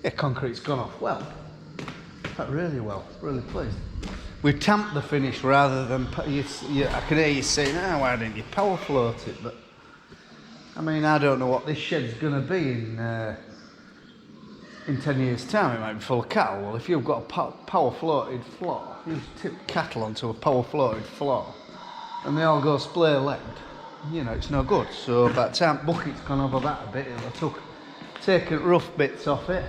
Yeah, concrete's gone off well. Really well. Really pleased. We tamped the finish rather than... I can hear you saying, why didn't you power float it? But, I mean, I don't know what this shed's going to be in 10 years' time. It might be full of cattle. Well, if you've got a power floated floor, you tip cattle onto a power floated floor, and they all go splay-legged, you know, it's no good. So by the time bucket's gone over that a bit, it'll have taken rough bits off it,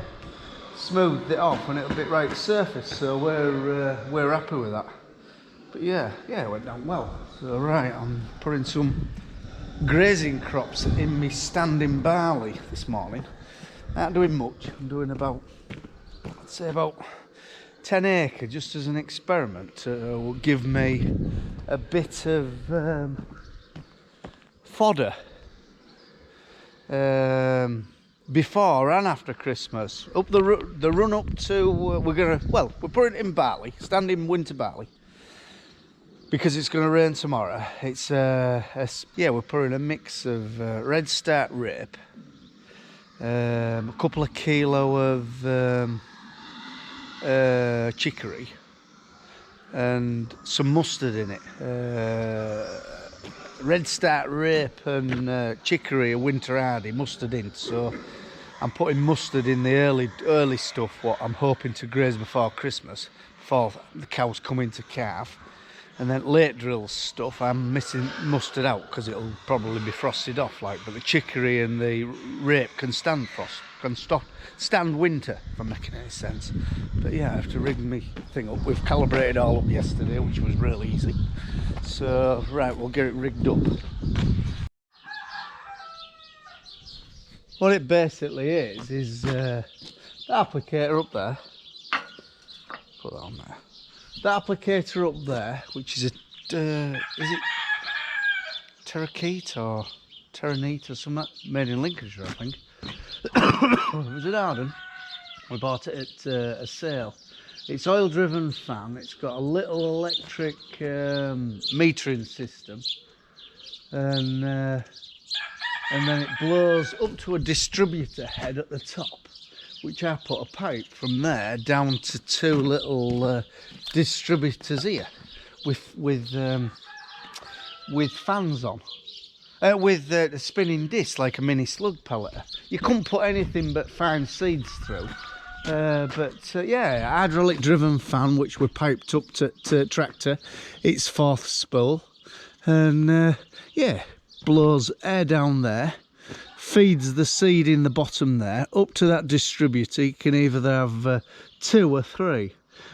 smoothed it off, and it'll be right surface. So we're happy with that. But yeah, it went down well. So right, I'm putting some grazing crops in me standing barley this morning. Not doing much. I'm doing about, I'd say about 10 acre just as an experiment to give me a bit of fodder before and after Christmas. Up the run up to we're putting it in barley, standing winter barley, because it's going to rain tomorrow. It's we're putting a mix of red start rape, a couple of kilo of chicory, and some mustard in it. Red start rape and chicory are winter hardy, mustard in. So I'm putting mustard in the early stuff, what I'm hoping to graze before Christmas, before the cows come in to calve. And then late drill stuff, I'm missing mustard out because it'll probably be frosted off, like. But the chicory and the rape can stand frost, stand winter, if I'm making any sense. But yeah, I have to rig me thing up. We've calibrated all up yesterday, which was really easy. So right, we'll get it rigged up. What it basically is the applicator up there. Put that on there. The applicator up there, which is is it Terrakeet or Terranite or something, made in Lincolnshire, I think. It was in Arden. We bought it at a sale. It's oil driven fan. It's got a little electric metering system, and then it blows up to a distributor head at the top, which I put a pipe from there down to two little distributors here with fans on, with a spinning disc like a mini slug pelleter. You couldn't put anything but fine seeds through, yeah, hydraulic driven fan which we piped up to tractor. It's fourth spool, and yeah, blows air down there, feeds the seed in the bottom there up to that distributor. You can either have 2 or 3.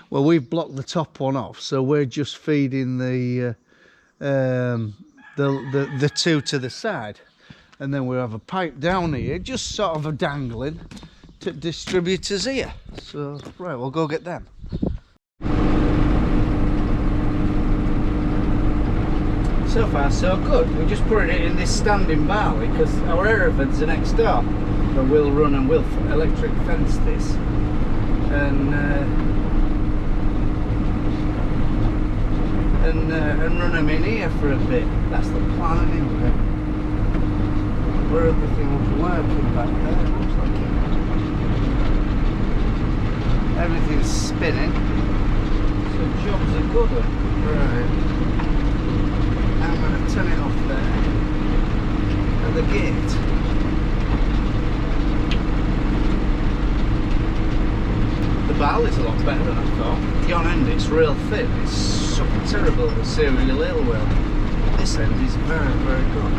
Well, we've blocked the top one off, so we're just feeding the 2 to the side, and then we have a pipe down here just sort of a dangling to distributors here. So right, we'll go get them. So far so good. We're just putting it in this standing barley because our Herefords are next door, but we'll run and we'll electric fence this and run them in here for a bit. That's the plan anyway. Where everything was working back there, looks like it. Everything's spinning, so jobs are good. Right. I'm going to turn it off there at the gate. The barley's a lot better than I thought. Yon end it's real thin, it's super terrible with cereal ale well. This end is very, very good.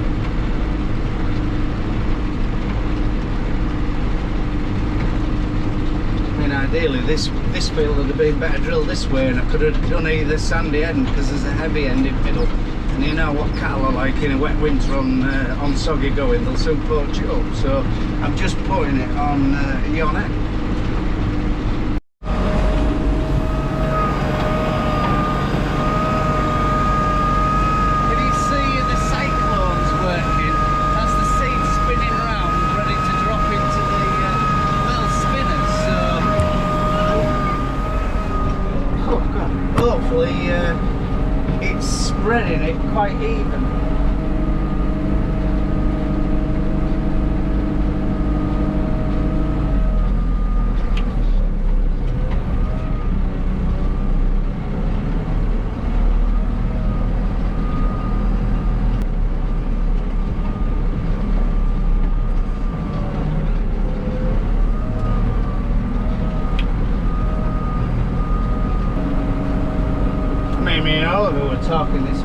I mean, ideally this field would have been better drilled this way, and I could have done either sandy end because there's a heavy end in the middle. And you know what cattle are like in a wet winter on soggy going, they'll soon poach it up. So I'm just putting it on yon end. Can you see the cyclones working? That's the seed spinning round, ready to drop into the little spinners. So oh God, hopefully it's spreading it quite even.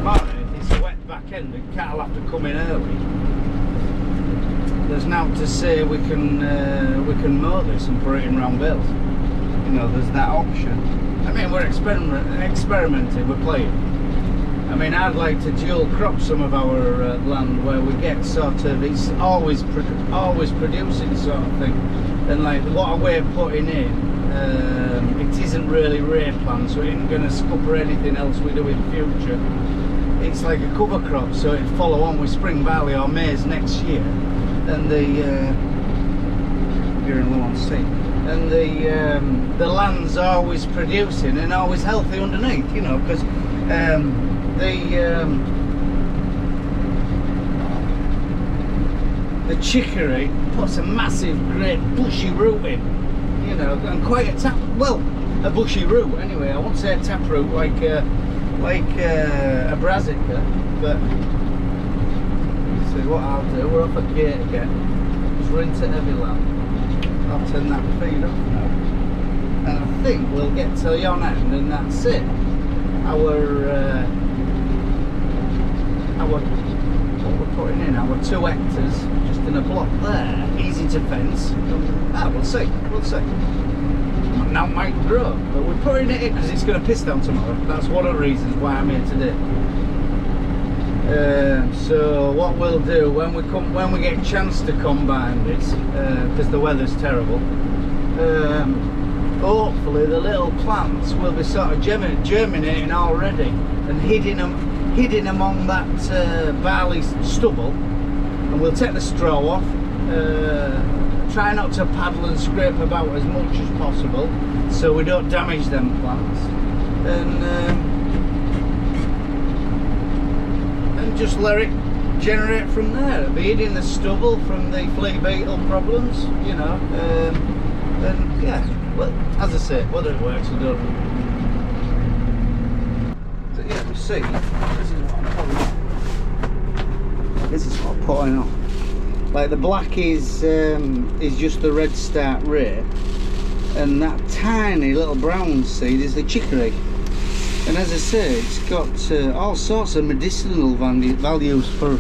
smart, if it's a wet back end, the cattle have to come in early. There's now to say we can mow this and put it in round bales. You know, there's that option. I mean, we're experimenting, we're playing. I mean, I'd like to dual crop some of our land where we get sort of, it's always producing sort of thing. And like what we're putting in, it isn't really rear plan, so it ain't going to scupper anything else we do in future. It's like a cover crop, so it'd follow on with spring barley or maize next year. And the you're in low on seat. And the land's always producing and always healthy underneath, you know, because the chicory puts a massive, great bushy root in, you know, and quite a a bushy root anyway. I won't say a taproot like a brassica, but see what I'll do. We're off at gate again. Just we're into heavy land. I'll turn that feed off now, and I think we'll get to yon end, and that's it. What we're putting in, our 2 hectares, just in a block there, easy to fence. We'll see. Now it might grow, but we're putting it in because it's going to piss down tomorrow. That's one of the reasons why I'm here today. So what we'll do when we get a chance to combine this, because the weather's terrible, hopefully the little plants will be sort of germinating already and hidden among that barley stubble, and we'll take the straw off, try not to paddle and scrape about as much as possible so we don't damage them plants, and just let it generate from there. It'll be hiding the stubble from the flea beetle problems, you know, and yeah, well, as I say, whether it works or doesn't. So yeah, we see, this is what I'm putting on. Like the black is just the red start rear, and that tiny little brown seed is the chicory. And as I say, it's got all sorts of medicinal values for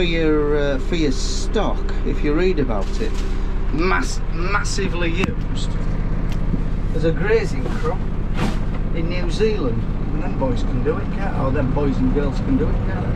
your stock. If you read about it, massively used as a grazing crop in New Zealand. And them boys can do it, can't they? Or them boys and girls can do it, can't they?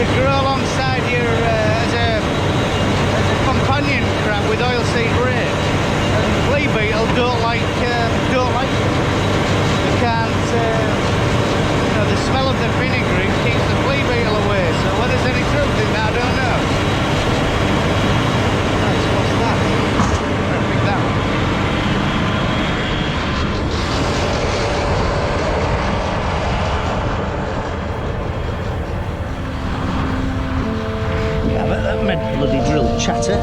to grow alongside your as a companion crab with oilseed rape. And flea beetle don't like it. They can't. You know, the smell of the fenugreek keeps the flea beetle away. So whether there's any truth in that, I don't know. Right, so what's that? I'll pick that one. Yeah, but that made bloody drill chatter.